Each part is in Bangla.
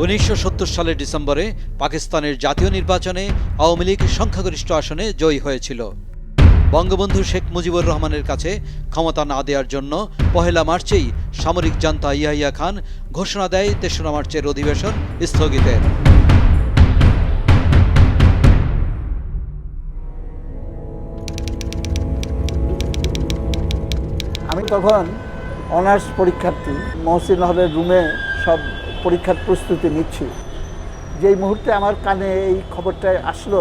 1970 সালের ডিসেম্বরে পাকিস্তানের জাতীয় নির্বাচনে আওয়ামী লীগ সংখ্যাগরিষ্ঠ আসনে জয়ী হয়েছিল। বঙ্গবন্ধু শেখ মুজিবুর রহমানের কাছে ক্ষমতা না দেওয়ার জন্য 1 মার্চেই সামরিক জান্তা ইয়াহিয়া খান ঘোষণা দেয় 3রা মার্চের অধিবেশন স্থগিতের। আমি তখন অনার্স পরীক্ষার্থী, মহসিন হলের রুমে সব পরীক্ষার প্রস্তুতি নিচ্ছি। যেই মুহূর্তে আমার কানে এই খবরটা আসলো,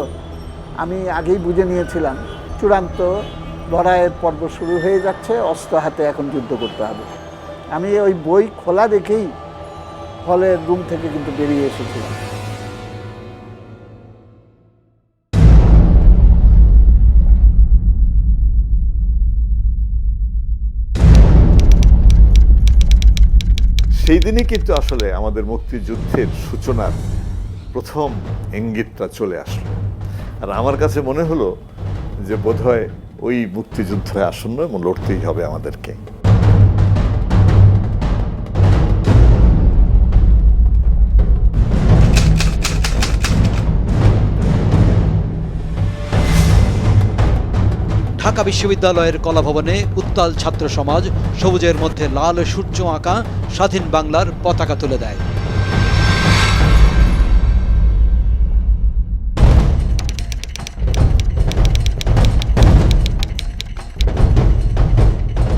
আমি আগেই বুঝে নিয়েছিলাম চূড়ান্ত লড়াইয়ের পর্ব শুরু হয়ে যাচ্ছে, অস্ত্র হাতে এখন যুদ্ধ করতে হবে। আমি ওই বই খোলা দেখেই হলের রুম থেকে কিন্তু বেরিয়ে এসেছিলাম। সেই দিনই কিন্তু আসলে আমাদের মুক্তিযুদ্ধের সূচনার প্রথম ইঙ্গিতটা চলে আসলো। আর আমার কাছে মনে হলো যে বোধহয় ওই মুক্তিযুদ্ধ আসন্ন এবং লড়তেই হবে আমাদেরকে। ঢাকা বিশ্ববিদ্যালয়ের কলাভবনে উত্তাল ছাত্র সমাজ সবুজের মধ্যে লাল সূর্য আঁকা স্বাধীন বাংলার পতাকা তুলে দেয়।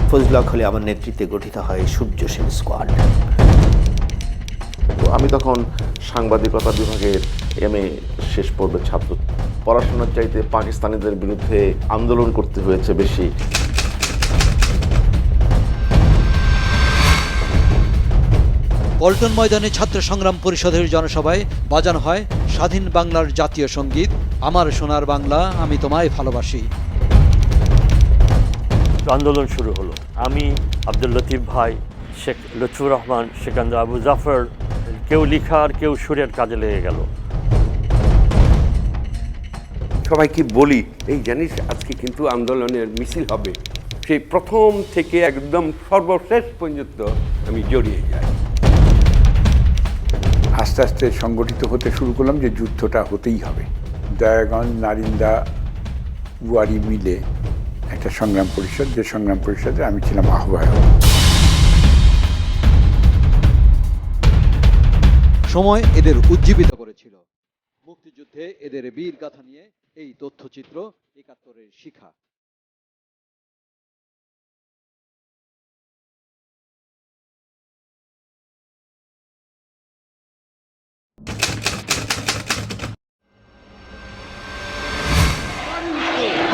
ফজলুল হক খলি আমার নেতৃত্বে গঠিত হয় সূর্য সেন স্কোয়াড। আমি তখন সাংবাদিকতা বিভাগের MA শেষ পর্বের ছাত্র। পড়াশোনার চাইতে পাকিস্তানিদের বিরুদ্ধে আন্দোলন করতে হয়েছে বেশি। পল্টন ময়দানে ছাত্র সংগ্রাম পরিষদের জনসভায় বাজানো হয় স্বাধীন বাংলার জাতীয় সঙ্গীত আমার সোনার বাংলা আমি তোমায় ভালোবাসি। আন্দোলন শুরু হলো। আমি, আব্দুল লতিফ ভাই, শেখ লুৎফুর রহমান, সেকান্দার আবু জাফর, কেউ লিখার কেউ সুরের কাজে লেগে গেল। সবাইকে বলি, এই জানিস আজকে কিন্তু আন্দোলনের মিছিল হবে। সেই প্রথম থেকে একদম সর্বশেষ পর্যন্ত আমি জড়িয়ে যাই। আস্তে আস্তে সংগঠিত হতে শুরু করলাম যে যুদ্ধটা হতেই হবে। দয়াগঞ্জ, নারিন্দা, বুয়ারি মিলে একটা সংগ্রাম পরিষদ, যে সংগ্রাম পরিষদে আমি ছিলাম আহ্বায়ক। সময় এদের উজ্জীবিত করেছিল। মুক্তিযুদ্ধে এদের বীর গাথা নিয়ে এই তথ্যচিত্র ৭১-এর শিখা।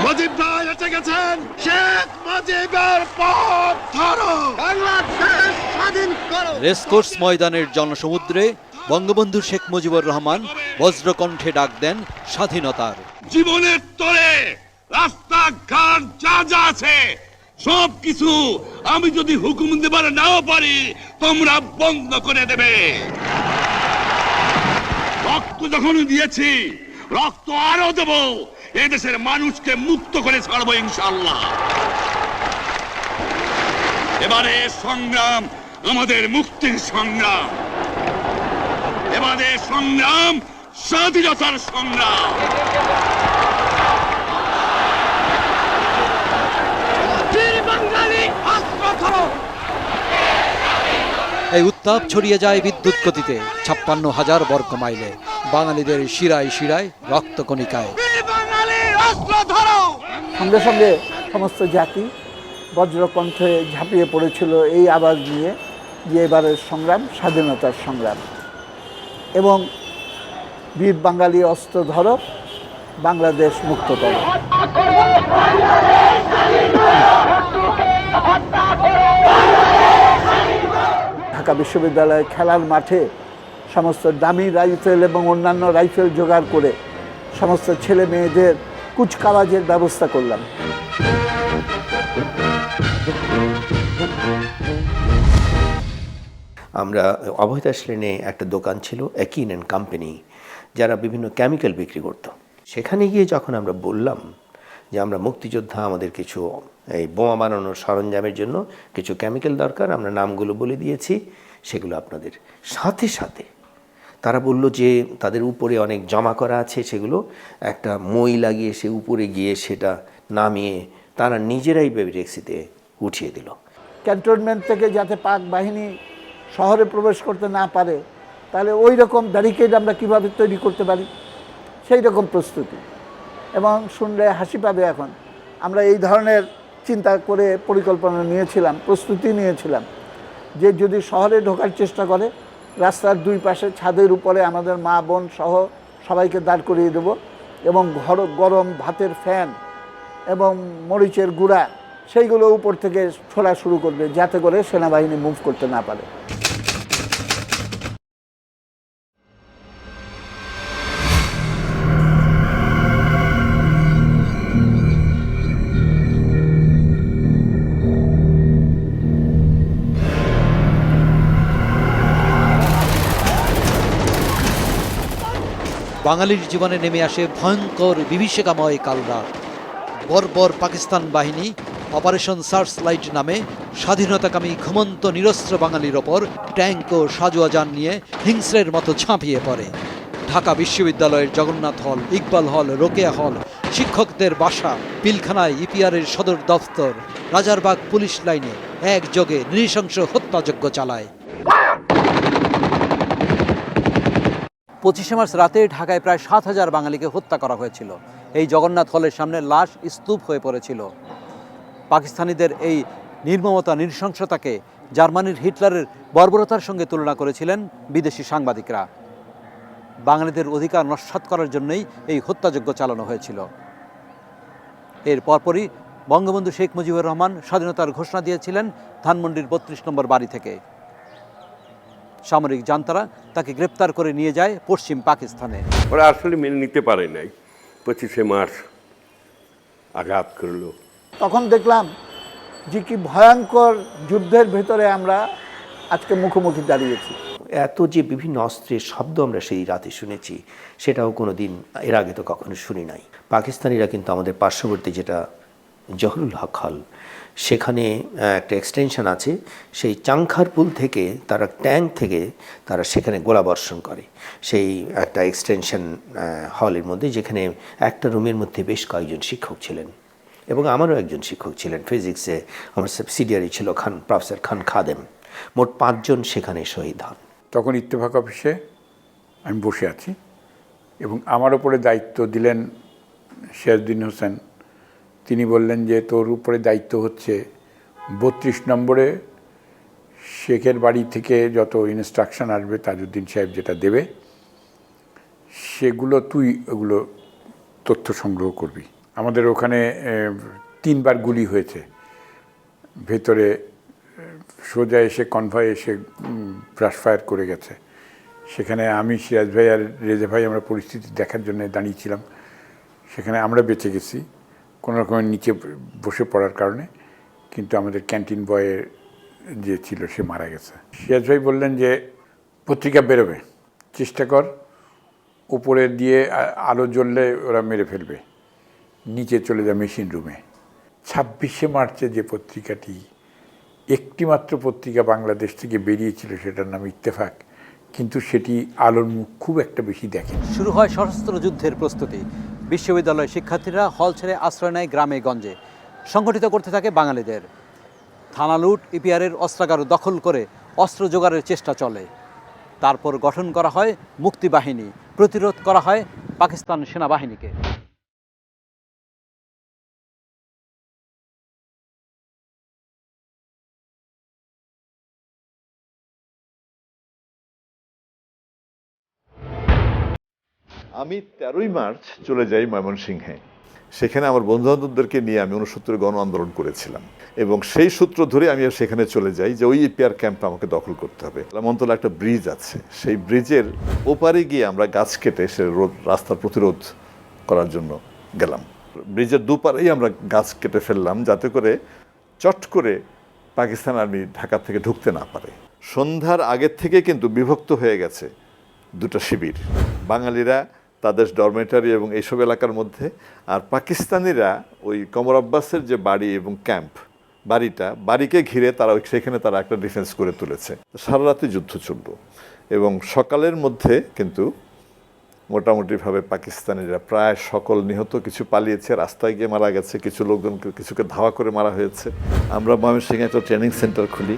মুজিব ভাই এসে গেছেন। শেখ মুজিবের পথ ধরো, বাংলাদেশ স্বাধীন করো। রেসকোর্স ময়দানের জনসমুদ্রে বঙ্গবন্ধু শেখ মুজিবুর রহমান বজ্রকণ্ঠে ডাক দেন স্বাধীনতার। জীবনের তরে রাস্তাঘাট যা যা আছে সব কিছু আমি যদি হুকুম দেবার নাও পারি তোমরা বন্ধ করে দেবে। রক্ত যখন দিয়েছি, রক্ত আরো দেব। এদেশের মানুষকে মুক্ত করে ছাড়বো ইনশাআল্লাহ। এবারে সংগ্রাম আমাদের মুক্তির সংগ্রাম, এবারে সংগ্রাম স্বাধীনতার সংগ্রাম। এই উত্তাপ ছড়িয়ে যায় বিদ্যুৎ গতিতে ৫৬,০০০ বর্গ মাইলে, বাঙালিদের শিরায় শিরায় রক্তকণিকায়। সঙ্গে সঙ্গে সমস্ত জাতি বজ্রকণ্ঠে ঝাঁপিয়ে পড়েছিল এই আওয়াজ নিয়ে যে এবারের সংগ্রাম স্বাধীনতার সংগ্রাম, এবং বীর বাঙালি অস্ত্র ধরো, বাংলাদেশ মুক্ত করো। ঢাকা বিশ্ববিদ্যালয়ের খেলার মাঠে সমস্ত দামি রাইফেল এবং অন্যান্য রাইফেল জোগাড় করে সমস্ত ছেলে মেয়েদের কুচকাওয়াজের ব্যবস্থা করলাম। আমরা অভয়দাস লেনে একটা দোকান ছিল, একিন অ্যান্ড কোম্পানি, যারা বিভিন্ন কেমিক্যাল বিক্রি করত। সেখানে গিয়ে যখন আমরা বললাম যে আমরা মুক্তিযোদ্ধা, আমাদের কিছু এই বোমা বানানোর সরঞ্জামের জন্য কিছু কেমিক্যাল দরকার, আমরা নামগুলো বলে দিয়েছি, সেগুলো আপনাদের সাথে সাথে তারা বলল যে তাদের উপরে অনেক জমা করা আছে, সেগুলো একটা মই লাগিয়ে সে উপরে গিয়ে সেটা নামিয়ে তারা নিজেরাই বেবি ট্যাক্সিতে উঠিয়ে দিল। ক্যান্টনমেন্ট থেকে যাতে পাক বাহিনী শহরে প্রবেশ করতে না পারে, তাহলে ওই রকম ব্যারিকেড আমরা কীভাবে তৈরি করতে পারি, সেই রকম প্রস্তুতি। এবং শুনলে হাসি পাবে, এখন আমরা এই ধরনের চিন্তা করে পরিকল্পনা নিয়েছিলাম, প্রস্তুতি নিয়েছিলাম যে যদি শহরে ঢোকার চেষ্টা করে, রাস্তার দুই পাশে ছাদের উপরে আমাদের মা বোন সহ সবাইকে দাঁড় করিয়ে দেব এবং গরম ভাতের ফ্যান এবং মরিচের গুঁড়া সেইগুলো উপর থেকে ছোড়া শুরু করবে, যাতে করে সেনাবাহিনী মুভ করতে না পারে। বাঙালির জীবনে নেমে আসে ভয়ঙ্কর বিভীষিকাময় কালরাত। বর্বর পাকিস্তান বাহিনী অপারেশন সার্চ লাইট নামে স্বাধীনতাকামী ঘুমন্ত নিরস্ত্র বাঙালির ওপর ট্যাঙ্ক ও সাজোয়া যান নিয়ে হিংস্রের মতো ঝাঁপিয়ে পড়ে। ঢাকা বিশ্ববিদ্যালয়ের জগন্নাথ হল, ইকবাল হল, রোকেয়া হল, শিক্ষকদের বাসা, পিলখানায় ইপিআরের সদর দফতর, রাজারবাগ পুলিশ লাইনে একযোগে নৃশংস হত্যাযজ্ঞ চালায়। 25 মার্চ রাতে ঢাকায় প্রায় 7,000 বাঙালিকে হত্যা করা হয়েছিল। এই জগন্নাথ হলের সামনে লাশ স্তূপ হয়ে পড়েছিল। পাকিস্তানিদের এই নির্মমতা, নৃশংসতাকে জার্মানির হিটলারের বর্বরতার সঙ্গে তুলনা করেছিলেন বিদেশি সাংবাদিকরা। বাঙালিদের অধিকার নস্যাৎ করার জন্যই এই হত্যাযজ্ঞ চালানো হয়েছিল। এর পরপরই বঙ্গবন্ধু শেখ মুজিবুর রহমান স্বাধীনতার ঘোষণা দিয়েছিলেন ধানমন্ডির 32 নম্বর বাড়ি থেকে। সামরিক জান্তারা তাকে গ্রেপ্তার করে নিয়ে যায় পশ্চিম পাকিস্তানে। ওরা আসলে মেনে নিতে পারে নাই, 25শে মার্চ আঘাত করলো। তখন দেখলাম যে কি ভয়ঙ্কর যুদ্ধের ভেতরে আমরা আজকে মুখোমুখি দাঁড়িয়েছি। এত যে বিভিন্ন অস্ত্রের শব্দ আমরা সেই রাতে শুনেছি, সেটাও কোনো দিন এর আগে তো কখনো শুনি নাই। পাকিস্তানিরা কিন্তু আমাদের পার্শ্ববর্তী যেটা জহুরুল হক হল, সেখানে একটা এক্সটেনশন আছে, সেই চাংখারপুল থেকে তারা ট্যাঙ্ক থেকে তারা সেখানে গোলাবর্ষণ করে। সেই একটা এক্সটেনশন হলের মধ্যে, যেখানে একটা রুমের মধ্যে বেশ কয়েকজন শিক্ষক ছিলেন এবং আমারও একজন শিক্ষক ছিলেন ফিজিক্সে, আমার সাবসিডিয়ারি ছিল প্রফেসর খান খাদেম। মোট 5 জন সেখানে শহীদ হন। তখন ইত্তেফাক অফিসে আমি বসে আছি এবং আমার ওপরে দায়িত্ব দিলেন সিরাজউদ্দিন হোসেন। তিনি বললেন যে তোর উপরে দায়িত্ব হচ্ছে 32 নম্বরে শেখের বাড়ি থেকে যত ইনস্ট্রাকশন আসবে, তাজউদ্দিন সাহেব যেটা দেবে, সেগুলো তুই ওগুলো তথ্য সংগ্রহ করবি। আমাদের ওখানে 3 বার গুলি হয়েছে, ভেতরে সোজা এসে কনভয় এসে ব্রাশ ফায়ার করে গেছে। সেখানে আমি, সিরাজ ভাই আর রেজা ভাই আমরা পরিস্থিতি দেখার জন্য দাঁড়িয়েছিলাম। সেখানে আমরা বেঁচে গেছি কোনো রকমের নিচে বসে পড়ার কারণে, কিন্তু আমাদের ক্যান্টিন বয়ের যে ছিল সে মারা গেছে। সিরাজ ভাই বললেন যে পত্রিকা বেরোবে, চেষ্টা কর, উপরে দিয়ে আলো জ্বললে ওরা মেরে ফেলবে, নিচে চলে যায় মেশিন রুমে। 26শে মার্চে যে পত্রিকাটি, একটিমাত্র পত্রিকা বাংলাদেশ থেকে বেরিয়েছিল, সেটার নাম ইত্তেফাক, কিন্তু সেটি আলোর মুখ খুব একটা বেশি দেখে। শুরু হয় সশস্ত্র যুদ্ধের প্রস্তুতি। বিশ্ববিদ্যালয়ের শিক্ষার্থীরা হল ছেড়ে আশ্রয় নেয় গ্রামে গঞ্জে। সংগঠিত করতে থাকে বাঙালিদের। থানা লুট, ইপিআরের অস্ত্রাগার দখল করে অস্ত্র জোগাড়ের চেষ্টা চলে। তারপর গঠন করা হয় মুক্তিবাহিনী, প্রতিরোধ করা হয় পাকিস্তান সেনাবাহিনীকে। আমি 13ই মার্চ চলে যাই ময়মনসিংহে। সেখানে আমার বন্ধুবান্ধবদেরকে নিয়ে আমি 69 গণ আন্দোলন করেছিলাম এবং সেই সূত্র ধরে আমি সেখানে চলে যাই যে ওই ইপিআর ক্যাম্প আমাকে দখল করতে হবে। লামন্তলা একটা ব্রিজ আছে, সেই ব্রিজের ওপারে গিয়ে আমরা গাছ কেটে সে রাস্তার প্রতিরোধ করার জন্য গেলাম। ব্রিজের দুপারেই আমরা গাছ কেটে ফেললাম, যাতে করে চট করে পাকিস্তান আর্মি ঢাকা থেকে ঢুকতে না পারে। সন্ধ্যার আগের থেকে কিন্তু বিভক্ত হয়ে গেছে 2টা শিবির, বাঙালিরা তাদের ডরমেটারি এবং এইসব এলাকার মধ্যে, আর পাকিস্তানিরা ওই কমর আব্বাসের যে বাড়ি এবং ক্যাম্প বাড়িকে ঘিরে তারা সেখানে তারা একটা ডিফেন্স করে তুলেছে। সারা রাতে যুদ্ধ চলল এবং সকালের মধ্যে কিন্তু মোটামুটিভাবে পাকিস্তানিরা প্রায় সকল নিহত, কিছু পালিয়েছে, রাস্তায় গিয়ে মারা গেছে, কিছু লোকজনকে কিছুকে ধাওয়া করে মারা হয়েছে। আমরা ময়মনসিংহে একটা ট্রেনিং সেন্টার খুলি।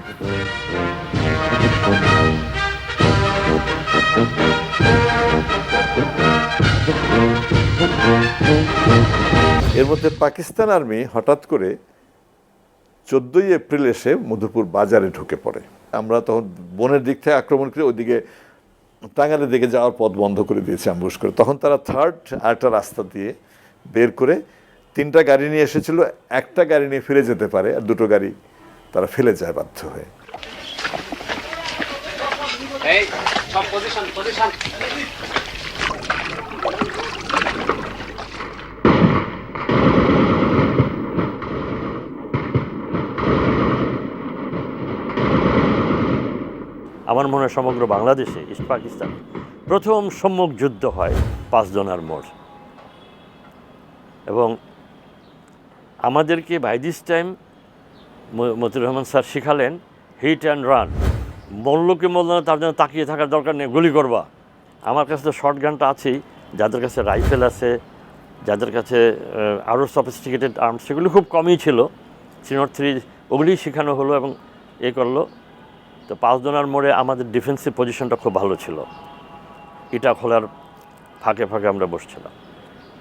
এর মধ্যে পাকিস্তান আর্মি হঠাৎ করে 14ই এপ্রিল এসে মধুপুর বাজারে ঢুকে পড়ে। আমরা তখন বনের দিক থেকে আক্রমণ করে ওইদিকে টাঙ্গাইলের দিকে যাওয়ার পথ বন্ধ করে দিয়েছে অ্যাম্বুশ করে। তখন তারা থার্ড আরেকটা রাস্তা দিয়ে বের করে 3টা গাড়ি নিয়ে এসেছিল, একটা গাড়ি নিয়ে ফিরে যেতে পারে, আর 2টো গাড়ি তারা ফেলে যায় বাধ্য হয়ে। আমার মনে হয় সমগ্র বাংলাদেশে ইস্ট পাকিস্তান প্রথম সম্মুখ যুদ্ধ হয় 5 জনার মোড়, এবং আমাদেরকে by this time Matiur Rahman sir শিখালেন হিট অ্যান্ড রান। মল্লকে মল্ল না, তার জন্য তাকিয়ে থাকার দরকার নেই, গুলি করবা। আমার কাছে তো শর্ট গানটা আছেই, যাদের কাছে রাইফেল আছে, যাদের কাছে আরও সফিস্টিকেটেড আর্মস, সেগুলো খুব কমই ছিল। 303 ওগুলি শেখানো হলো এবং এ করলো। তো 5 জনার মোড়ে আমাদের ডিফেন্সিভ পজিশনটা খুব ভালো ছিল, ইটা খোলার ফাঁকে ফাঁকে আমরা বসছিলাম।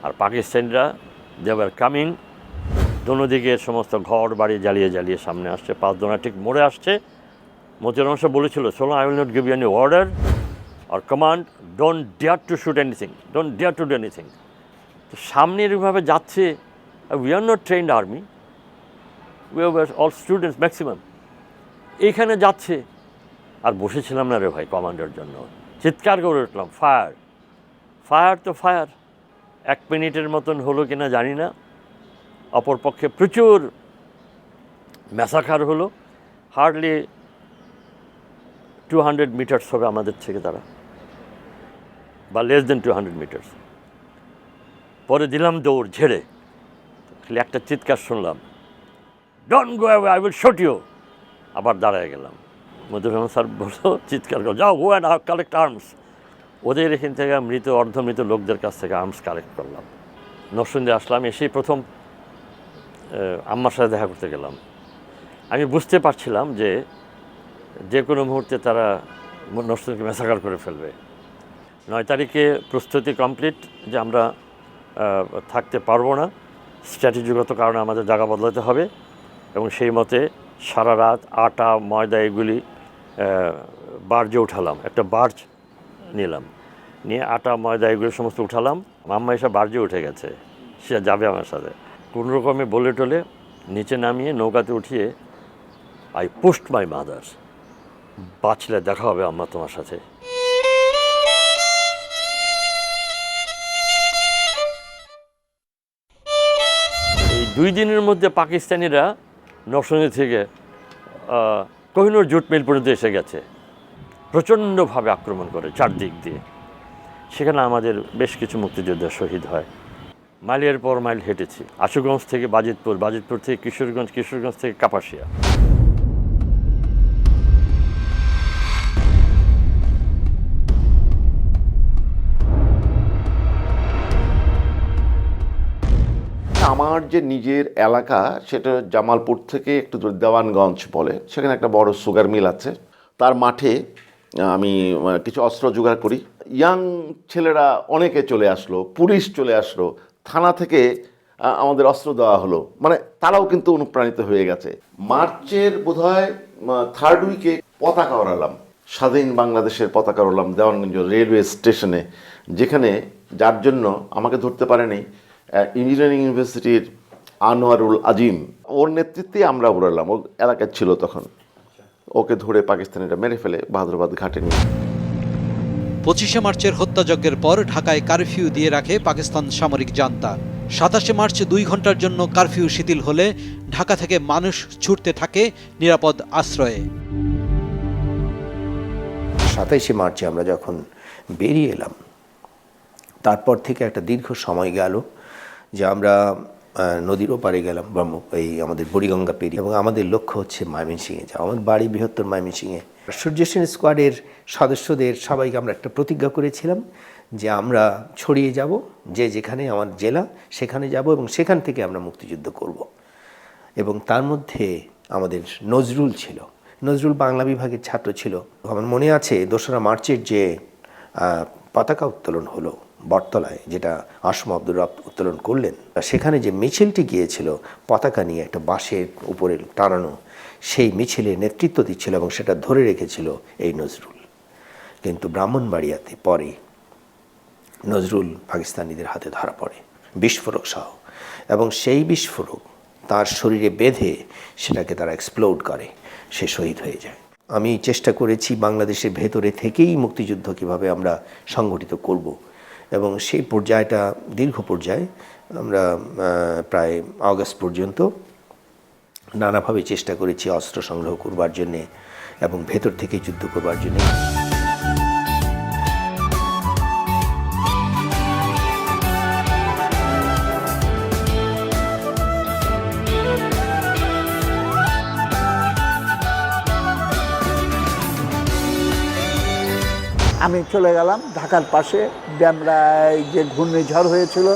আর পাকিস্তানিরা দে ওয়ার কামিং, দোনোদিকে সমস্ত ঘর বাড়ি জ্বালিয়ে জ্বালিয়ে সামনে আসছে। 5 জনা ঠিক মোড়ে আসছে। মতিউর রহমান সাহেব বলেছিল, solo I will not give you any order আর command, don't dare to shoot anything, don't dare to do anything. তো সামনে এরকমভাবে যাচ্ছে, we are not trained army, we are all students maximum. এইখানে যাচ্ছে আর বসেছিলাম না রে ভাই কমান্ডের জন্য, চিৎকার করে উঠলাম, ফায়ার ফায়ার। তো ফায়ার 1 মিনিটের মতন হলো কিনা জানি না, অপরপক্ষে প্রচুর ম্যাসাকার হলো। হার্ডলি 200 মিটার্স হবে আমাদের থেকে তারা, বা লেস দেন 200 মিটার্স। পরে দিলাম দৌড় ঝেড়ে, খালি একটা চিৎকার শুনলাম, don't go away, I will shoot you. আবার দাঁড়ায় গেলাম। মতিউর রহমান স্যার বললো, চিৎকার করো, যাও গো অ্যান্ড কালেক্ট আর্মস। ওদের এখান থেকে মৃত অর্ধমৃত লোকদের কাছ থেকে আর্মস কালেক্ট করলাম। নরসিংদী আসলাম, এসেই প্রথম আম্মার সাথে দেখা করতে গেলাম। আমি বুঝতে পারছিলাম যে কোনো মুহূর্তে তারা নরসিংদীকে ম্যাসাকার করে ফেলবে। 9 তারিখে প্রস্তুতি কমপ্লিট যে আমরা থাকতে পারবো না, স্ট্র্যাটেজিগত কারণে আমাদের জায়গা বদলাতে হবে, এবং সেই মতে সারা রাত আটা ময়দা এগুলি বার্জে উঠালাম। একটা বার্জ নিলাম, নিয়ে আটা ময়দা এগুলো সমস্ত উঠালাম। আম্মা এসে বার্জে উঠে গেছে, সে যাবে আমার সাথে। কোনো রকমে বলে টলে নিচে নামিয়ে নৌকাতে উঠিয়ে আই পোস্ট মাই মাদার, বাঁচলে দেখা হবে আম্মা তোমার সাথে। এই 2 দিনের মধ্যে পাকিস্তানিরা নরসিংদী থেকে কোহিনুর জুট মিল পর্যন্ত এসে গেছে, প্রচণ্ডভাবে আক্রমণ করে চারদিক দিয়ে। সেখানে আমাদের বেশ কিছু মুক্তিযোদ্ধা শহীদ হয়। মাইলের পর মাইল হেঁটেছি, আশুগঞ্জ থেকে বাজিতপুর, বাজিতপুর থেকে কিশোরগঞ্জ, কিশোরগঞ্জ থেকে কাপাসিয়া। আমার যে নিজের এলাকা সেটা জামালপুর থেকে একটু দূরে দেওয়ানগঞ্জ বলে, সেখানে একটা বড় সুগার মিল আছে। তার মাঠে আমি কিছু অস্ত্র জোগাড় করি। ইয়াং ছেলেরা অনেকে চলে আসলো, পুলিশ চলে আসলো, থানা থেকে আমাদের অস্ত্র দেওয়া হলো, মানে তারাও কিন্তু অনুপ্রাণিত হয়ে গেছে। মার্চের বোধহয় 3rd উইকে পতাকা ওড়ালাম, স্বাধীন বাংলাদেশের পতাকা ওড়ালাম দেওয়ানগঞ্জ রেলওয়ে স্টেশনে, যেখানে যার জন্য আমাকে ধরতে পারেনি ইঞ্জিনিয়ারিং ইউনিভার্সিটির আনোয়ারুল আজিম, ওর নেতৃত্বে আমরা উড়ালাম। ও এলাকায় ছিল তখন, ওকে ধরে পাকিস্তানিরা মেরে ফেলে বাহাদুরাবাদ ঘাটে নিয়ে। 25শে মার্চের হত্যাযজ্ঞের পর ঢাকায় কারফিউ দিয়ে রাখে পাকিস্তান সামরিক জান্তা। 27শে মার্চ 2 ঘন্টার জন্য কারফিউ শিথিল হলে ঢাকা থেকে মানুষ ছুটতে থাকে নিরাপদ আশ্রয়ে। 27শে মার্চে আমরা যখন বেরিয়ে এলাম, তারপর থেকে একটা দীর্ঘ সময় গেল যে আমরা নদীর ওপারে গেলাম এই আমাদের বুড়িগঙ্গা পেরিয়ে, এবং আমাদের লক্ষ্য হচ্ছে ময়মনসিংহে যাওয়া। আমার বাড়ি বৃহত্তর ময়মনসিংহে। সূর্য সেন স্কোয়াডের সদস্যদের সবাইকে আমরা একটা প্রতিজ্ঞা করেছিলাম যে আমরা ছড়িয়ে যাব, যে যেখানে আমার জেলা সেখানে যাব এবং সেখান থেকে আমরা মুক্তিযুদ্ধ করব। এবং তার মধ্যে আমাদের নজরুল ছিল। নজরুল বাংলা বিভাগের ছাত্র ছিল। আমার মনে আছে 2রা মার্চের যে পতাকা উত্তোলন হলো বটতলায়, যেটা আসম আব্দুর রব উত্তোলন করলেন, সেখানে যে মিছিলটি গিয়েছিল পতাকা নিয়ে একটা বাঁশের উপরে টানানো, সেই মিছিলে নেতৃত্ব দিচ্ছিল এবং সেটা ধরে রেখেছিল এই নজরুল। কিন্তু ব্রাহ্মণবাড়িয়াতে পরে নজরুল পাকিস্তানিদের হাতে ধরা পড়ে বিস্ফোরক সহ, এবং সেই বিস্ফোরক তার শরীরে বেঁধে সেটাকে তারা এক্সপ্লোড করে, সে শহীদ হয়ে যায়। আমি চেষ্টা করেছি বাংলাদেশের ভেতরে থেকেই মুক্তিযুদ্ধ কীভাবে আমরা সংগঠিত করব, এবং সেই পর্যায়টা দীর্ঘ পর্যায়ে আমরা প্রায় আগস্ট পর্যন্ত নানাভাবে চেষ্টা করেছি অস্ত্র সংগ্রহ করবার জন্যে এবং ভেতর থেকে যুদ্ধ করবার জন্যে। আমি চলে গেলাম ঢাকার পাশে ড্যামরায় যে ঘূর্ণিঝড় হয়েছিল,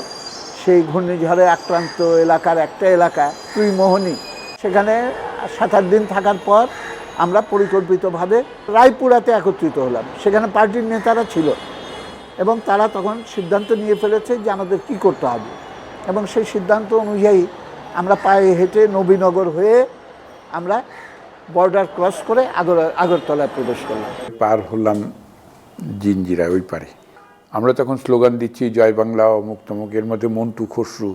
সেই ঘূর্ণিঝড়ে আক্রান্ত এলাকার একটা এলাকা তুইমোহনী, সেখানে 7-8 দিন থাকার পর আমরা পরিকল্পিতভাবে রায়পুরাতে একত্রিত হলাম। সেখানে পার্টির নেতারা ছিল এবং তারা তখন সিদ্ধান্ত নিয়ে ফেলেছে যে আমাদের কী করতে হবে, এবং সেই সিদ্ধান্ত অনুযায়ী আমরা পায়ে হেঁটে নবীনগর হয়ে আমরা বর্ডার ক্রস করে আগরতলায় প্রবেশ করলাম। পার হলাম জিঞ্জিরা ওই পারে। আমরা তখন স্লোগান দিচ্ছি জয় বাংলা অমুক তমুক। এর মধ্যে মন্টু খসরু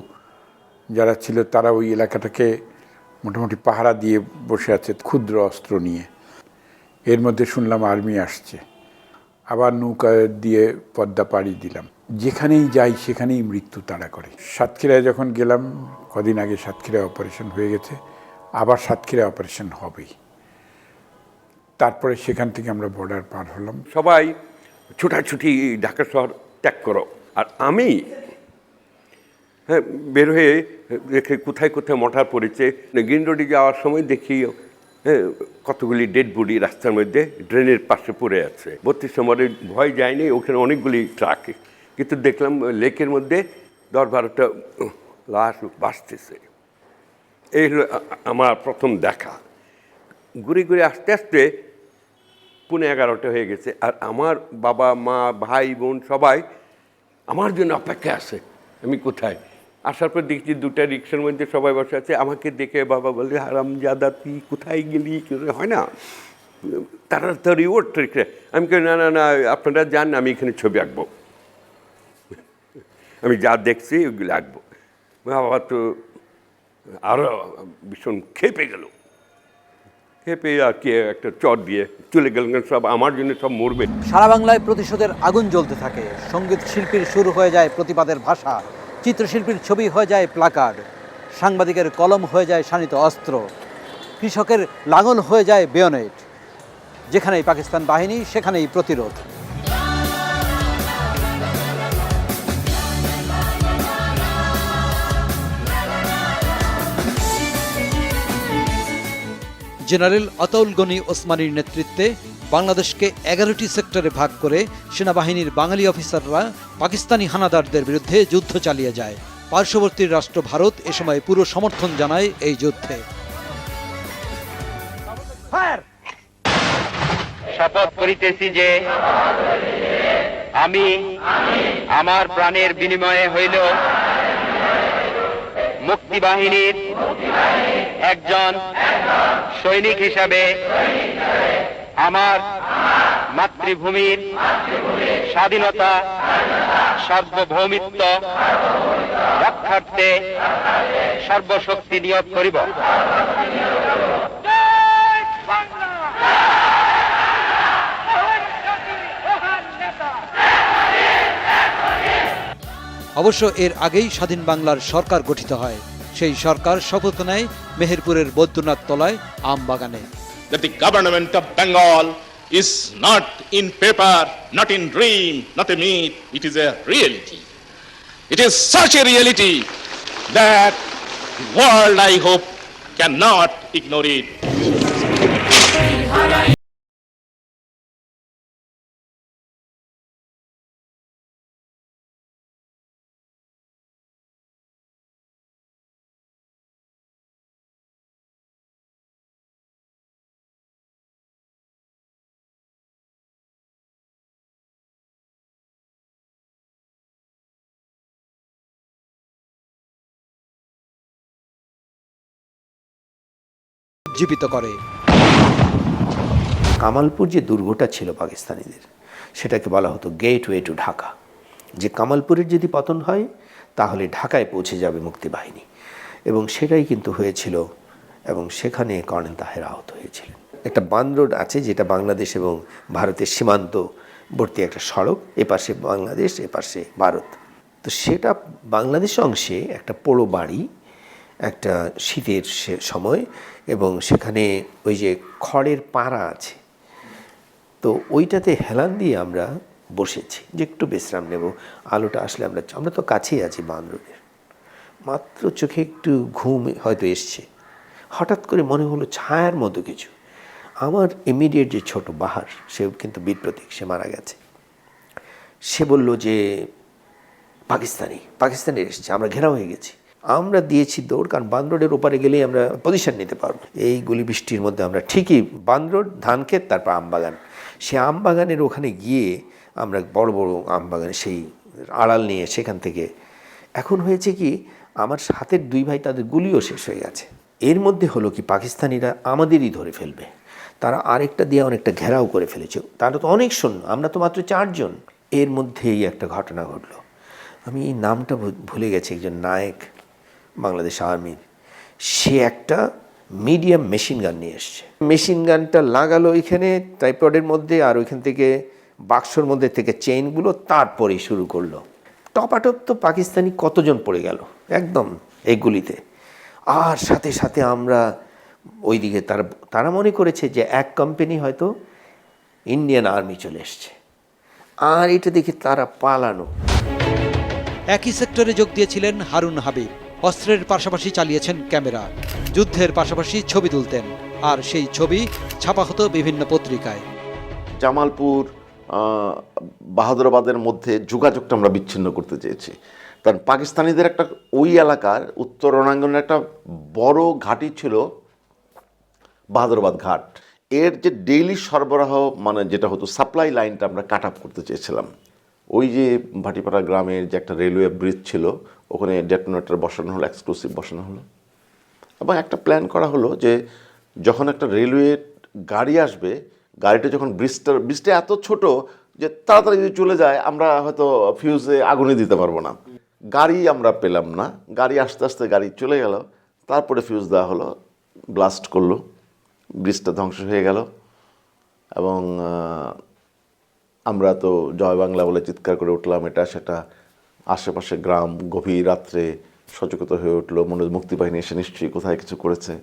যারা ছিল তারা ওই এলাকাটাকে মোটামুটি পাহারা দিয়ে বসে আছে ক্ষুদ্র অস্ত্র নিয়ে। এর মধ্যে শুনলাম আর্মি আসছে, আবার নৌকা দিয়ে পদ্মা পাড়ি দিলাম। যেখানেই যাই সেখানেই মৃত্যু তাড়া করে। সাতক্ষীরায় যখন গেলাম, কদিন আগে সাতক্ষীরায় অপারেশন হয়ে গেছে, আবার সাতক্ষীরায় অপারেশন হবেই। তারপরে সেখান থেকে আমরা বর্ডার পার হলাম। সবাই ছুটাছুটি ঢাকা শহর ত্যাগ করো, আর আমি বের হয়ে দেখে কোথায় কোথায় মর্টার পড়েছে। গ্রিন রোডে যাওয়ার সময় দেখি কতগুলি ডেড বডি রাস্তার মধ্যে ড্রেনের পাশে পড়ে আছে। 32 নম্বরের ভয় যায়নি, ওখানে অনেকগুলি ট্রাক, কিন্তু দেখলাম লেকের মধ্যে 10-12টা লাশ ভাসতেছে। এই হলো আমার প্রথম দেখা। ঘুরে ঘুরে আস্তে আস্তে 11:30 হয়ে গেছে, আর আমার বাবা মা ভাই বোন সবাই আমার জন্য অপেক্ষা আছে। আমি কোথায় আসার পর দেখছি 2টা রিক্সার মধ্যে সবাই বসে আছে। আমাকে দেখে বাবা বলে, হারামজাদা তুই কোথায় গেলি, হয় না তাড়াতাড়ি ওঠ রিক্সা। আমি না না না আপনারা যান, আমি এখানে ছবি আঁকবো, আমি যা দেখছি ওইগুলো আঁকবো। বাবা তো আরও ভীষণ খেপে গেল, খেপে আর কি একটা চট দিয়ে চলে গেলেন, সব আমার জন্য সব মরবে। সারা বাংলায় প্রতিশোধের আগুন জ্বলতে থাকে। সঙ্গীত শিল্পীর শুরু হয়ে যায় প্রতিবাদের ভাষা, চিত্রশিল্পীর ছবি হয়ে যায় প্লাকার্ড, সাংবাদিকের কলম হয়ে যায় শানিত অস্ত্র, কৃষকের লাঙল হয়ে যায় বেয়নেট। যেখানেই পাকিস্তান বাহিনী সেখানেই প্রতিরোধ। জেনারেল আতাউল গনি ওসমানীর নেতৃত্বে বাংলাদেশকে 11টি সেক্টরে ভাগ করে সেনাবাহিনীর বাঙালি অফিসাররা পাকিস্তানি হানাদারদের বিরুদ্ধে যুদ্ধ চালিয়ে যায়। পার্শ্ববর্তী রাষ্ট্র ভারত এ সময় পুরো সমর্থন জানায় এই যুদ্ধে। শপথ করিতেছি যে আমি আমার প্রাণের বিনিময়ে হইল মুক্তিবাহিনীর একজন সৈনিক হিসাবে আমার মাতৃভূমির স্বাধীনতা সার্বভৌমিত্ব রক্ষার্থে সর্বশক্তি নিয়োগ করিব। অবশ্য এর আগেই স্বাধীন বাংলার সরকার গঠিত হয়। সেই সরকার শপথ নেয় মেহেরপুরের বৈদ্যনাথ তলায় আমবাগানে। That the government of Bengal is not in paper, not in dream, not a myth, it is a reality. It is such a reality that The world, I hope, cannot ignore it. জীবিত করে। কামালপুর যে দুর্গটা ছিল পাকিস্তানিদের, সেটাকে বলা হতো গেটওয়ে টু ঢাকা, যে কামালপুরের যদি পতন হয় তাহলে ঢাকায় পৌঁছে যাবে মুক্তিবাহিনী, এবং সেটাই কিন্তু হয়েছিল, এবং সেখানে কর্নেল তাহের আহত হয়েছিলেন। একটা বান রোড আছে যেটা বাংলাদেশ এবং ভারতের সীমান্তবর্তী একটা সড়ক, এপাশে বাংলাদেশ এপাশে ভারত। তো সেটা বাংলাদেশ অংশে একটা পোড়ো বাড়ি, একটা শীতের সময়, এবং সেখানে ওই যে খড়ের পাড়া আছে, তো ওইটাতে হেলান দিয়ে আমরা বসেছি যে একটু বিশ্রাম নেব, আলোটা আসলে আমরা তো কাছেই আছি বান রোডের। মাত্র চোখে একটু ঘুম হয়তো এসছে, হঠাৎ করে মনে হলো ছায়ার মতো কিছু। আমার ইমিডিয়েট যে ছোট বাহার, সেও কিন্তু বীর প্রতীক, সে মারা গেছে। সে বলল যে পাকিস্তানের এসছে, আমরা ঘেরাও হয়ে গেছি। আমরা দিয়েছি দৌড়, কারণ বান রোডের ওপারে গেলেই আমরা পজিশন নিতে পারবো। এই গুলি বৃষ্টির মধ্যে আমরা ঠিকই বান রোড, ধানক্ষেত, তারপর আমবাগান, সে আমবাগানের ওখানে গিয়ে আমরা বড় বড় আমবাগানে সেই আড়াল নিয়ে সেখান থেকে, এখন হয়েছে কি আমার হাতের দুই ভাই, তাদের গুলিও শেষ হয়ে গেছে। এর মধ্যে হলো কি পাকিস্তানিরা আমাদেরই ধরে ফেলবে, তারা আরেকটা দিয়ে অনেকটা ঘেরাও করে ফেলেছে, তারা তো অনেক সৈন্য, আমরা তো মাত্র 4 জন। এর মধ্যেই একটা ঘটনা ঘটলো, আমি এই নামটা ভুলে গেছি, একজন নায়ক বাংলাদেশ আর্মির, সে একটা মিডিয়াম মেশিন গান নিয়ে এসছে। মেশিন গানটা লাগালো এখানে ট্রাইপডের মধ্যে, আর ওইখান থেকে বাক্সর মধ্যে থেকে চেইনগুলো, তারপরেই শুরু করলো টপাটপ। তো পাকিস্তানি কতজন পড়ে গেল একদম এইগুলিতে। আর সাথে সাথে আমরা ওইদিকে, তারা মনে করেছে যে এক কোম্পানি হয়তো ইন্ডিয়ান আর্মি চলে এসছে, আর এটা দেখে তারা পালানো। একই সেক্টরে যোগ দিয়েছিলেন হারুন হাবিব। অস্ত্রের পাশাপাশি চালিয়েছেন ক্যামেরা, যুদ্ধের পাশাপাশি ছবি তুলতেন, আর সেই ছবি ছাপা হতো বিভিন্ন পত্রিকায়। জামালপুর, বাহাদুরাবাদের মধ্যে যোগাযোগটা আমরা বিচ্ছিন্ন করতে চেয়েছি, কারণ পাকিস্তানিদের একটা ওই এলাকার উত্তর রণাঙ্গনের একটা বড় ঘাঁটি ছিল বাহাদুরাবাদ ঘাট। এর যে ডেইলি সরবরাহ, মানে যেটা হতো সাপ্লাই লাইনটা আমরা কাট আপ করতে চেয়েছিলাম। ওই যে ভাটিপাড়া গ্রামের যে একটা রেলওয়ে ব্রিজ ছিল, ওখানে ডেটোনেটর বসানো হলো, এক্সক্লুসিভ বসানো হলো, এবং একটা প্ল্যান করা হলো যে যখন একটা রেলওয়ে গাড়ি আসবে, গাড়িটা যখন ব্রিজটা এত ছোট যে তাড়াতাড়ি যদি চলে যায় আমরা হয়তো ফিউজে আগুনে দিতে পারবো না। গাড়ি আমরা পেলাম না, গাড়ি আস্তে আস্তে গাড়ি চলে গেল, তারপরে ফিউজ দেওয়া হলো, ব্লাস্ট করলো, ব্রিজটা ধ্বংস হয়ে গেল। এবং আমরা তো জয় বাংলা বলে চিৎকার করে উঠলাম, এটা সেটা, আশেপাশে গ্রাম গভীর রাত্রে সচেতন হয়ে উঠলো, মনে মুক্তিবাহিনী এসে নিশ্চয়ই কোথায় কিছু করেছে।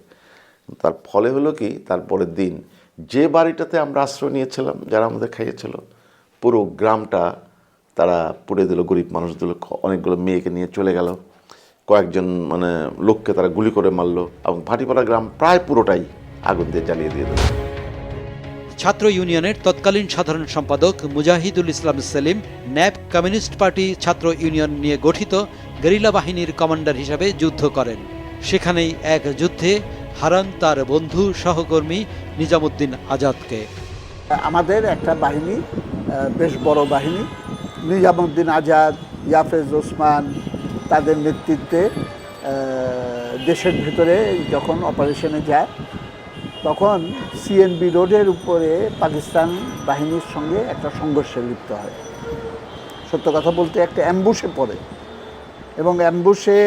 তার ফলে হলো কি, তারপরের দিন যে বাড়িটাতে আমরা আশ্রয় নিয়েছিলাম, যারা আমাদের খাইয়েছিল, পুরো গ্রামটা তারা পুড়ে দিল, গরিব মানুষগুলো, অনেকগুলো মেয়েকে নিয়ে চলে গেল, কয়েকজন মানে লোককে তারা গুলি করে মারলো, এবং ভাটিপাড়া গ্রাম প্রায় পুরোটাই আগুন দিয়ে জ্বালিয়ে দিয়ে দিল। ছাত্র ইউনিয়নের তৎকালীন সাধারণ সম্পাদক Mujahidul Islam Selim nap communist party ছাত্র ইউনিয়ন নিয়ে গঠিত গেরিলা বাহিনীর কমান্ডার হিসাবে যুদ্ধ করেন। সেখানেই এক যুদ্ধে হারান তার বন্ধু সহকর্মী নিজামুদ্দিন আজাদকে। আমাদের একটা বাহিনী, বেশ বড় বাহিনী, নিজামুদ্দিন আজাদ, ইয়াফেজ ওসমান, তাদের নেতৃত্বে দেশের ভেতরে যখন অপারেশনে যায়, তখন সিএনবি রোডের উপরে পাকিস্তান বাহিনীর সঙ্গে একটা সংঘর্ষে লিপ্ত হয়। সত্য কথা বলতে একটা অ্যাম্বুশে পড়ে, এবং অ্যাম্বুশে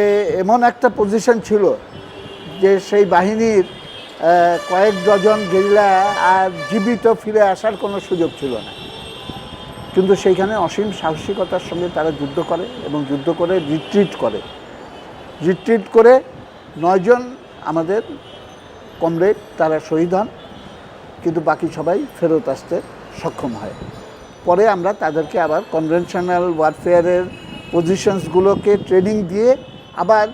এমন একটা পজিশন ছিল যে সেই বাহিনীর কয়েক ডজন গেরিলা আর জীবিত ফিরে আসার কোনো সুযোগ ছিল না। কিন্তু সেইখানে অসীম সাহসিকতার সঙ্গে তারা যুদ্ধ করে, এবং যুদ্ধ করে রিট্রিট করে 9 জন আমাদের কমরেড তারা শহীদ হন, কিন্তু বাকি সবাই ফেরত আসতে সক্ষম হয়। পরে আমরা তাদেরকে আবার কনভেনশনাল ওয়ারফেয়ারের পজিশনসগুলোকে ট্রেনিং দিয়ে আবার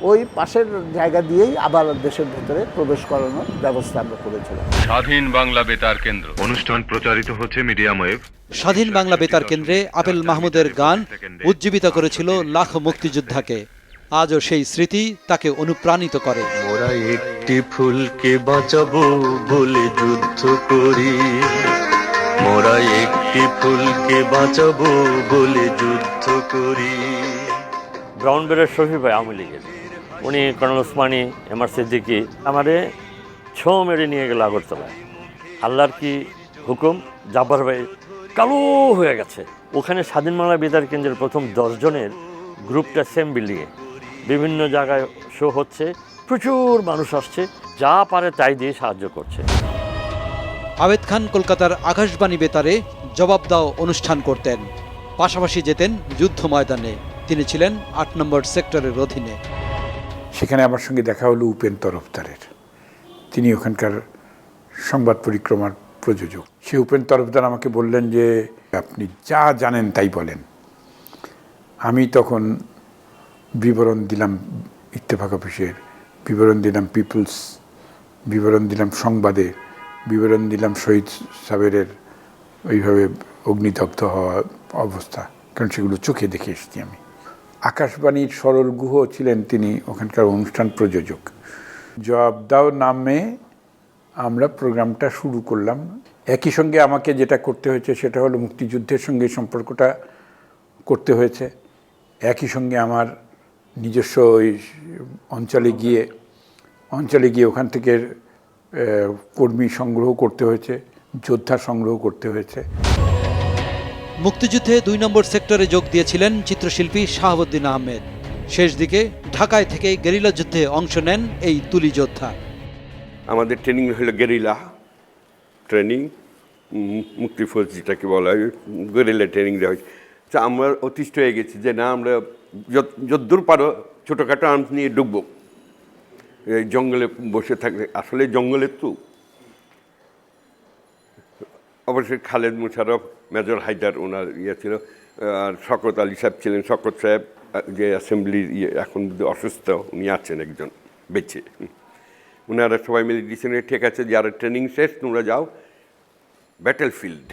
ওই পাশের জায়গা দিয়েই আবার দেশের ভেতরে প্রবেশ করানোর ব্যবস্থা আমরা করেছিলাম। স্বাধীন বাংলা বেতার কেন্দ্র অনুষ্ঠান প্রচারিত হচ্ছে মিডিয়াম ওয়েভ। স্বাধীন বাংলা বেতার কেন্দ্রে আবেল মাহমুদের গান উজ্জীবিত করেছিল লাখ মুক্তিযোদ্ধাকে। আজও সেই স্মৃতি তাকে অনুপ্রাণিত করে। মোরা একটি ফুলকে বাঁচাবো বলে যুদ্ধ করি, মোরা একটি ফুলকে বাঁচাবো বলে যুদ্ধ করি। ব্রাউন বেরের শফি ভাই আওয়ামী লীগের, উনি কর্নেল ওসমানী, এমআর সিদ্দিকী আমারে ছো মেরে নিয়ে গেল আগরতলায়। আল্লাহর কি হুকুম, জাব্বার ভাই কালো হয়ে গেছে। ওখানে স্বাধীন বাংলা বেতার কেন্দ্রের প্রথম 10 জনের গ্রুপটা সেম বিল্ডিংয়ে, বিভিন্ন জায়গায় শো হচ্ছে, প্রচুর মানুষ আসছে, যা পারে তাই দিয়ে সাহায্য করছে। আবেদ খান কলকাতার আকাশবাণী বেতারে জবাব দাও অনুষ্ঠান করতেন, পাশাপাশি যেতেন যুদ্ধ ময়দানে। তিনি ছিলেন 8 নম্বর সেক্টরের অধীনে। সেখানে আমার সঙ্গে দেখা হলো উপেন তরফদারের, তিনি ওখানকার সংবাদ পরিক্রমার প্রযোজক। সে উপেন তরফদার আমাকে বললেন যে আপনি যা জানেন তাই বলেন। আমি তখন বিবরণ দিলাম ইত্তেফাক অফিসের, বিবরণ দিলাম পিপলস, বিবরণ দিলাম সংবাদে, বিবরণ দিলাম শহীদ সাবেরের ওইভাবে অগ্নিদগ্ধ হওয়া অবস্থা, কারণ সেগুলো চোখে দেখে এসেছি আমি। আকাশবাণীর সরল গুহ ছিলেন তিনি ওখানকার অনুষ্ঠান প্রযোজক। জবাব দাও নামে আমরা প্রোগ্রামটা শুরু করলাম। একই সঙ্গে আমাকে যেটা করতে হয়েছে সেটা হলো মুক্তিযুদ্ধের সঙ্গে সম্পর্কটা করতে হয়েছে। একই সঙ্গে আমার নিজস্ব ওই অঞ্চলে গিয়ে ওখান থেকে কর্মী সংগ্রহ করতে হয়েছে, যোদ্ধা সংগ্রহ করতে হয়েছে। মুক্তিযুদ্ধে 2 নম্বর সেক্টরে যোগ দিয়েছিলেন চিত্রশিল্পী শাহাবুদ্দিন আহমেদ। শেষ দিকে ঢাকায় থেকে গেরিলা যুদ্ধে অংশ নেন এই তুলি যোদ্ধা। আমাদের ট্রেনিং হলো গেরিলা ট্রেনিং, মুক্তিফৌজ যেটাকে বলা হয়, গেরিলা ট্রেনিং দেওয়া হয়েছে। তা আমরা অতিষ্ঠ হয়ে গেছি যে না, আমরা যদ্দূর পারো ছোটোখাটো আর্মস নিয়ে ডুববো, এই জঙ্গলে বসে থাকলে। আসলে জঙ্গলের তো অবশ্যই খালেদ মুশারফ, মেজর হায়দার ওনার ইয়ে ছিল, আর শকত আলী সাহেব ছিলেন। শকত সাহেব যে অ্যাসেম্বলির এখন অসুস্থ, উনি আছেন একজন বেঁচে। ওনারা সবাই মিলে দিয়েছেন ঠিক আছে, যারা ট্রেনিং শেষ তোমরা যাও ব্যাটেল ফিল্ড।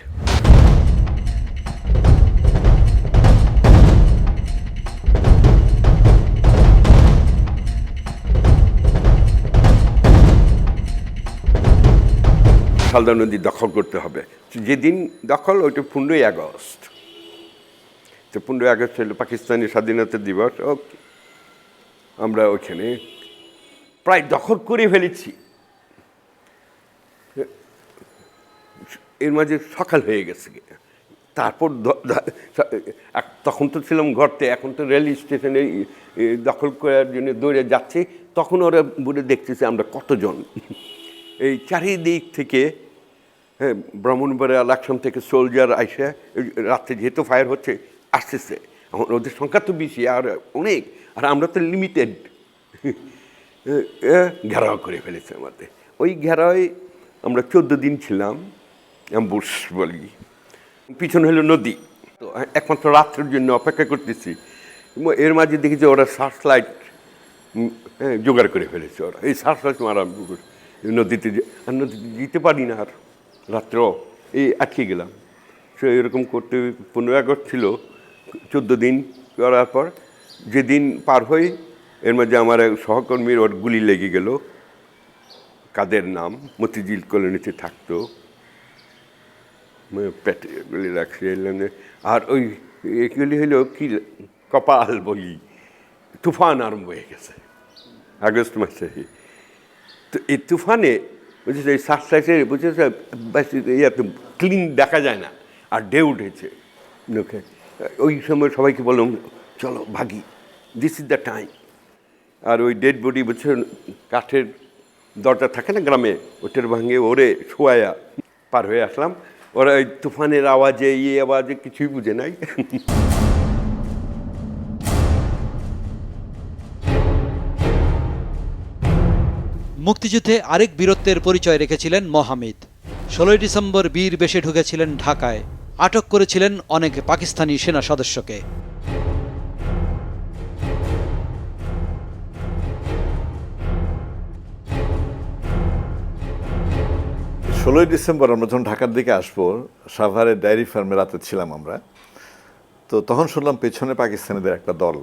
হালদা নদী দখল করতে হবে। যেদিন দখল ওইটা 15ই আগস্ট। তো 15ই আগস্ট হলো পাকিস্তানি স্বাধীনতা দিবস। আমরা ওইখানে প্রায় দখল করে ফেলেছি। এর মাঝে সকাল হয়ে গেছে। তারপর তখন তো ছিলাম ঘরতে, এখন তো রেল স্টেশনে দখল করার জন্য দৌড়ে যাচ্ছে। তখন ওরা বলে দেখতেছে আমরা কতজন। এই চারিদিক থেকে ব্রাহ্মণবাড়িয়া লাকসাম থেকে সোলজার আইসে, রাত্রে যেহেতু ফায়ার হচ্ছে আসতেছে, ওদের সংখ্যা তো বেশি আর অনেক, আর আমরা তো লিমিটেড। ঘেরাও করে ফেলেছে আমাদের। ওই ঘেরাওয়ে আমরা 14 দিন ছিলাম, অ্যাম্বুশ বলি। পিছনে হলো নদী, তো একমাত্র রাত্রের জন্য অপেক্ষা করতেছি। এর মাঝে দেখি যে ওরা সার্চ লাইট জোগাড় করে ফেলেছে। ওরা এই সার্চ লাইট মারা নদীতে, আর নদীতে যেতে পারি না, আর রাত্র এই আটকে গেলাম। সে এরকম করতে 15 আগস্ট ছিল। 14 দিন করার পর যেদিন পার হই, এর মাঝে আমার এক সহকর্মীর ওর গুলি লেগে গেল। কাদের নাম, মতিঝিল কলোনিতে থাকতো, পেটে গুলি রাখছে। আর ওই এগুলি হলো কি কপাল বলি, তুফান আরম্ভ হয়ে গেছে আগস্ট মাসে। তো এই তুফানে বুঝেছে, এই সার্চলাইটে বুঝেছে ইয়াতে ক্লিন দেখা যায় না, আর ঢেউ উঠেছে লোকে। ওই সময় সবাইকে বললাম চলো ভাগি, দিস ইজ দ্য টাইম। আর ওই ডেড বডি বুঝছে কাঠের দরজা থাকে না গ্রামে, ওটার ভাঙে ওরে শোয়া পার হয়ে আসলাম। ওরা ওই তুফানের আওয়াজে আওয়াজে কিছুই বুঝে নাই। মুক্তিযুদ্ধে আরেক বীরত্বের পরিচয় রেখেছিলেন মোহামিদ। 16 ডিসেম্বর বীর বেশে ঢুকেছিলেন ঢাকায়, আটক করেছিলেন অনেক পাকিস্তানি সেনা সদস্যকে। 16ই ডিসেম্বর আমরা যখন ঢাকার দিকে আসবো, সাভারের ডায়েরি ফার্মে রাতে ছিলাম আমরা, তো তখন শুনলাম পেছনে পাকিস্তানিদের একটা দল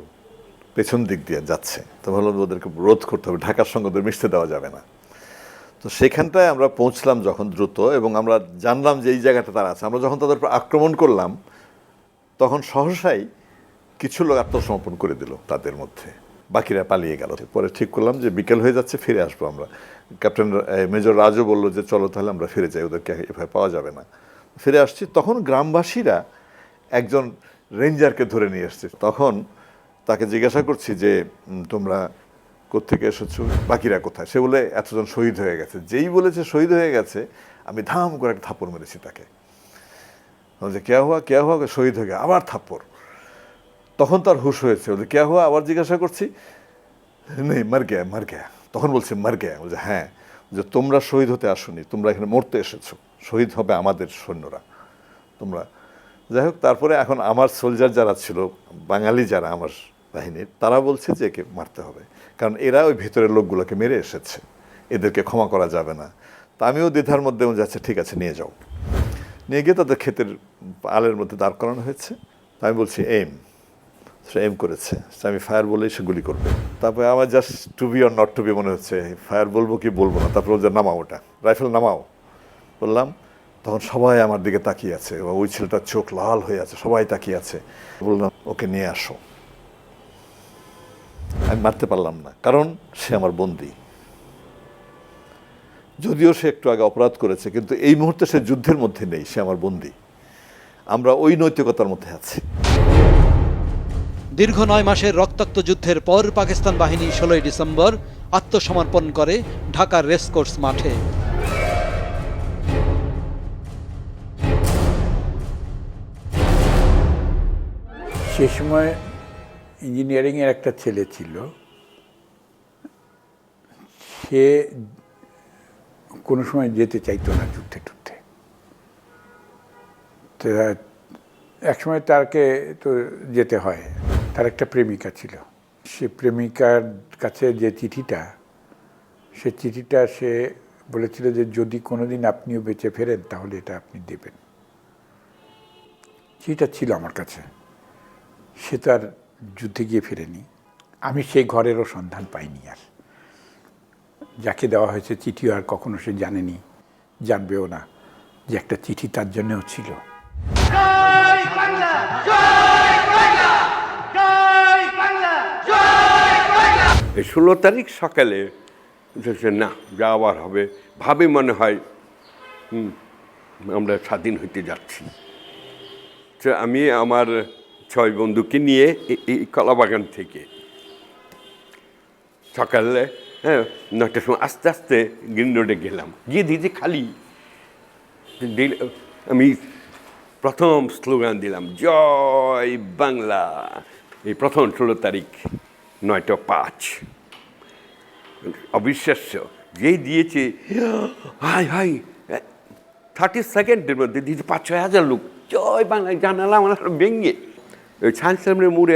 পেছন দিক দিয়ে যাচ্ছে। তো ভাবলাম ওদেরকে রোধ করতে হবে, ঢাকার সঙ্গে ওদের মিশতে দেওয়া যাবে না। তো সেখানটায় আমরা পৌঁছলাম যখন দ্রুত, এবং আমরা জানলাম যে এই জায়গাটা তারা আছে। আমরা যখন তাদের উপর আক্রমণ করলাম তখন সহসাই কিছু লোক আত্মসমর্পণ করে দিল তাদের মধ্যে, বাকিরা পালিয়ে গেল। পরে ঠিক করলাম যে বিকেল হয়ে যাচ্ছে, ফিরে আসবো আমরা। ক্যাপ্টেন মেজর রাজও বললো যে চলো তাহলে আমরা ফিরে যাই, ওদেরকে এভাবে পাওয়া যাবে না। ফিরে আসছি, তখন গ্রামবাসীরা একজন রেঞ্জারকে ধরে নিয়ে এসছে। তখন তাকে জিজ্ঞাসা করছি যে তোমরা কোত্থেকে এসেছো, বাকিরা কোথায়? সে বলে এতজন শহীদ হয়ে গেছে। যেই বলেছে শহীদ হয়ে গেছে, আমি ধাম করে একটা থাপ্পড় মেরেছি তাকে, যে কেয়া হওয়া শহীদ হয়ে গেছে, আবার থাপ্পড়। তখন তার হুশ হয়েছে, বলছে কেয়া হওয়া, আবার জিজ্ঞাসা করছি, নেই মার গেয়া। তখন বলছে মার গেয়া। বলছে হ্যাঁ, যে তোমরা শহীদ হতে আসোনি, তোমরা এখানে মরতে এসেছো, শহীদ হবে আমাদের সৈন্যরা তোমরা। যাই হোক, তারপরে এখন আমার সোলজার যারা ছিল, বাঙালি যারা আমার বাহিনীর, তারা বলছে যে একে মারতে হবে, কারণ এরা ওই ভেতরের লোকগুলোকে মেরে এসেছে, এদেরকে ক্ষমা করা যাবে না। তা আমিও দ্বিধার মধ্যে যাচ্ছে, ঠিক আছে নিয়ে যাও। নিয়ে গিয়ে তাদের ক্ষেতের আলের মধ্যে দাঁড় করানো হয়েছে। তা আমি বলছি সে এম করেছে, আমি ফায়ার বলেই সে গুলি করবে। তারপরে আমার just to be or not to be মনে হচ্ছে, ফায়ার বলবো কি বলবো না। তারপরে বলছে নামাও, ওটা রাইফেল নামাও বললাম। তখন সবাই আমার দিকে তাকিয়ে আছে, এবং ওই ছেলেটার চোখ লাল হয়ে আছে, সবাই তাকিয়ে আছে। বললাম ওকে নিয়ে আসো। আমি মারতে পারলাম না, কারণ সে আমার বন্দী। যদিও সে একটু আগে অপরাধ করেছে, কিন্তু এই মুহূর্তে সে যুদ্ধের মধ্যে নেই, সে আমার বন্দী। আমরা ওই নৈতিকতার মধ্যে আছি। দীর্ঘ 9 মাসের রক্তাক্ত যুদ্ধের পর পাকিস্তান বাহিনী 16ই ডিসেম্বর আত্মসমর্পণ করে ঢাকার রেসকোর্স মাঠে। সে সময় ইঞ্জিনিয়ারিংয়ের একটা ছেলে ছিল, সে কোনো সময় যেতে চাইতো না যুদ্ধে টুদ্ধে। তো একসময় তাকে তো যেতে হয়। তার একটা প্রেমিকা ছিল, সে প্রেমিকার কাছে যে চিঠিটা, সে চিঠিটা সে বলেছিল যে যদি কোনোদিন আপনিও বেঁচে ফেরেন তাহলে এটা আপনি দেবেন। চিঠিটা ছিল আমার কাছে। সে তার যুদ্ধে গিয়ে ফেরেনি। আমি সেই ঘরেরও সন্ধান পাইনি। আর যাকে দেওয়া হয়েছে চিঠিও আর কখনো সে জানেনি, জানবেও না যে একটা চিঠি তার জন্যও ছিল। এই 16 তারিখ সকালে না যাওয়ার হবে, ভাবে মনে হয় আমরা স্বাধীন হইতে যাচ্ছি। তো আমি আমার 6 বন্ধুকে নিয়ে এই কলাবাগান থেকে সকালে 9টার সময় আস্তে আস্তে গ্রিন রোডে গেলাম। গিয়ে দিতে খালি আমি প্রথম স্লোগান দিলাম, জয় বাংলা। এই প্রথম 16 তারিখ 9টা 5। অবিশ্বাস্য, যেই দিয়েছে হাই 30 সেকেন্ডের মধ্যে দিয়েছে 5-6 হাজার লোক জয় বাংলা জানালাম আমার ভেঙে। ওই সায়েন্সের মোড়ে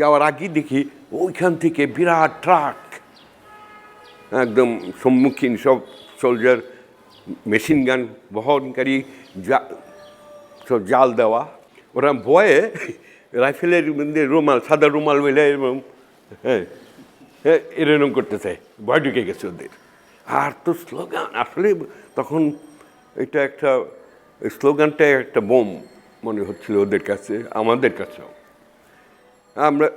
যাওয়ার আগে দেখি ওইখান থেকে বিরাট ট্রাক, একদম সম্মুখীন সব সোলজার, মেশিন গান বহনকারী, সব জাল দেওয়া। ওরা ভয়ে রাইফেলের মধ্যে রুমাল, সাদা রুমাল মেলে এবং এরকম করতেছে, ভয় ঢুকে গেছে ওদের। আর তো স্লোগান, আসলে তখন এটা একটা স্লোগানটা একটা বোম মনে হচ্ছিল ওদের কাছে, আমাদের কাছেও।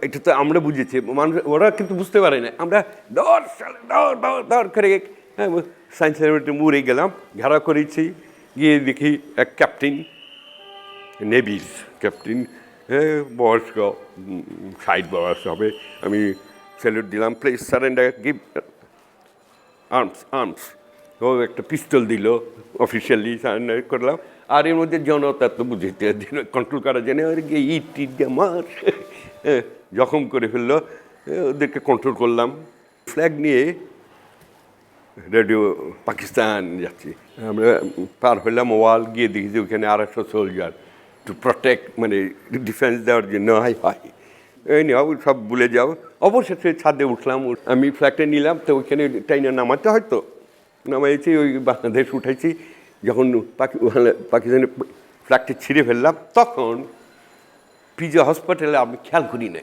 এটা তো আমরা বুঝেছি, মানুষ ওরা কিন্তু বুঝতে পারে না। আমরা দর করে সায়েন্স ল্যাবরেটরি মুড়ে গেলাম, ঘেরা করেছি। গিয়ে দেখি এক ক্যাপ্টেন, নেভির ক্যাপ্টেন, বয়স্ক 60 বয়স হবে। আমি স্যালুট দিলাম, প্লিজ সারেন্ডার, গিভ আর্মস। ও একটা পিস্তল দিল, অফিসিয়ালি সারেন্ডার করলাম। আর এর মধ্যে জনতা তো বুঝতে কন্ট্রোল করা যায় না, ইট দিয়ে মার, জখম করে ফেললো। ওদেরকে কন্ট্রোল করলাম। ফ্ল্যাগ নিয়ে রেডিও পাকিস্তান যাচ্ছি। আমরা পার হইলাম ওয়াল, গিয়ে দেখেছি ওখানে 250 সোলজার টু প্রোটেক্ট, মানে ডিফেন্স দেওয়ার জন্য। হয় এই নিয়ে সব ভুলে যাও। অবশেষে ছাদে উঠলাম, আমি ফ্ল্যাগটা নিলাম। তো ওইখানে টাইনে নামাতে হয়তো নামাইছি, ওই বাংলাদেশ উঠাইছি। যখন পাকিস্তানের ফ্ল্যাগটি ছিঁড়ে ফেললাম, তখন পিজে হসপিটালে আমি খেয়াল করি না,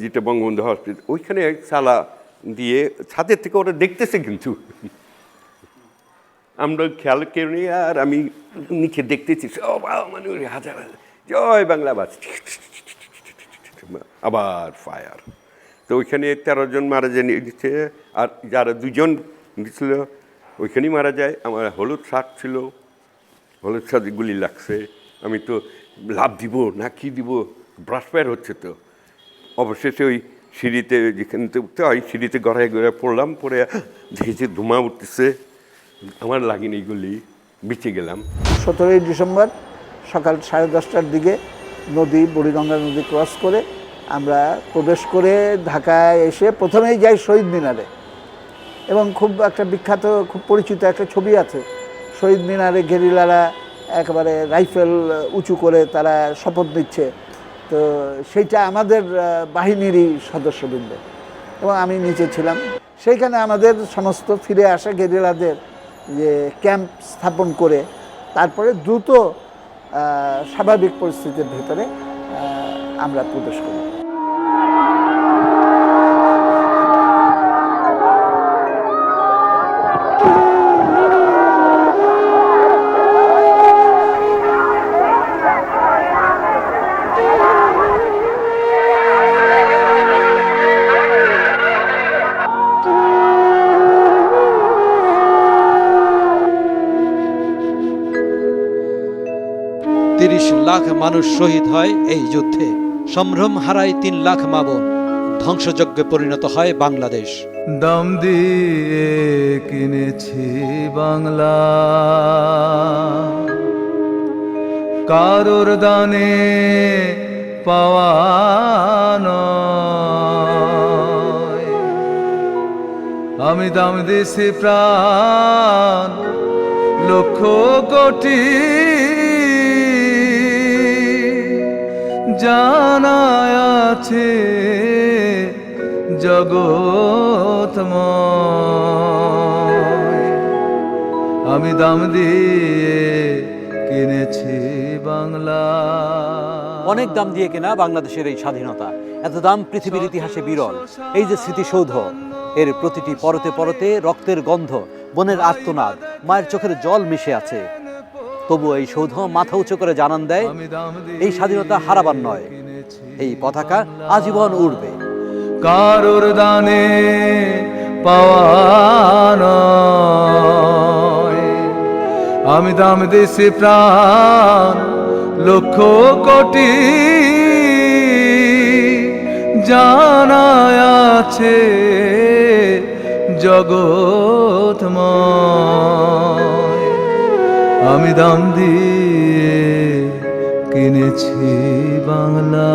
যেটা বঙ্গবন্ধু হসপিটাল, ওইখানে চালা দিয়ে ছাদের থেকে ওরা দেখতেছে, কিন্তু আমরা খেয়াল করি। আর আমি নিচে দেখতেছি সব মানে হাজার হাজার জয় বাংলা বাস, আবার ফায়ার। তো ওইখানে 13 জন মারা যায় গেছে, আর যারা 2 জন গেছিল ওইখানেই মারা যায়। আমার হলুদ শার্ট ছিল, হলুদ শার্টে গুলি লাগছে। আমি তো লাভ দিব না কি দিব, ব্রাশ ফায়ার হচ্ছে। তো অবশেষে ওই সিঁড়িতে, যেখানে উঠতে হয় সিঁড়িতে গড়ায় গড়ায় পড়লাম, পড়ে দেখেছি ধোঁয়া উঠতেছে, আমার লাগেনি, গুলি বেঁচে গেলাম। 17ই ডিসেম্বর সকাল 10:30টার দিকে বুড়িগঙ্গা নদী ক্রস করে আমরা প্রবেশ করে ঢাকায় এসে প্রথমেই যাই শহীদ মিনারে। এবং খুব একটা বিখ্যাত, খুব পরিচিত একটা ছবি আছে, শহীদ মিনারে গেরিলারা একেবারে রাইফেল উঁচু করে তারা শপথ নিচ্ছে। তো সেইটা আমাদের বাহিনীরই সদস্যবৃন্দ, এবং আমি নিচে ছিলাম। সেইখানে আমাদের সমস্ত ফিরে আসা গেরিলাদের যে ক্যাম্প স্থাপন করে তারপরে দ্রুত স্বাভাবিক পরিস্থিতির ভেতরে আমরা প্রবেশ করি। লাখ মানুষ শহীদ হয় এই যুদ্ধে, সম্ভ্রম হারায় 3 লাখ মা বোন, ধ্বংসযজ্ঞে পরিণত হয় বাংলাদেশ। দাম দিয়ে কিনেছি বাংলা, কারোর দানে পাওয়া নয়। আমি দাম দিয়েছি প্রাণ লক্ষ কোটি, জানা আছে জগৎময়। আমি দাম দিয়ে কিনেছি বাংলা। অনেক দাম দিয়ে কেনা বাংলাদেশের এই স্বাধীনতা, এত দাম পৃথিবীর ইতিহাসে বিরল। এই যে স্মৃতিসৌধ, এর প্রতিটি পরতে পরতে রক্তের গন্ধ, বোনের আর্তনাদ, মায়ের চোখের জল মিশে আছে। তবু এই সৌধ মাথা উঁচু করে জানান দেয়, এই স্বাধীনতা হারাবার নয়, এই পতাকা আজীবন উড়বে। কারোর দানে পাওয়া নয়। আমি দাম দিয়েছি প্রাণ লক্ষ কোটি, জানা আছে জগৎময়। আমি দাম দিয়ে কিনেছি বাংলা।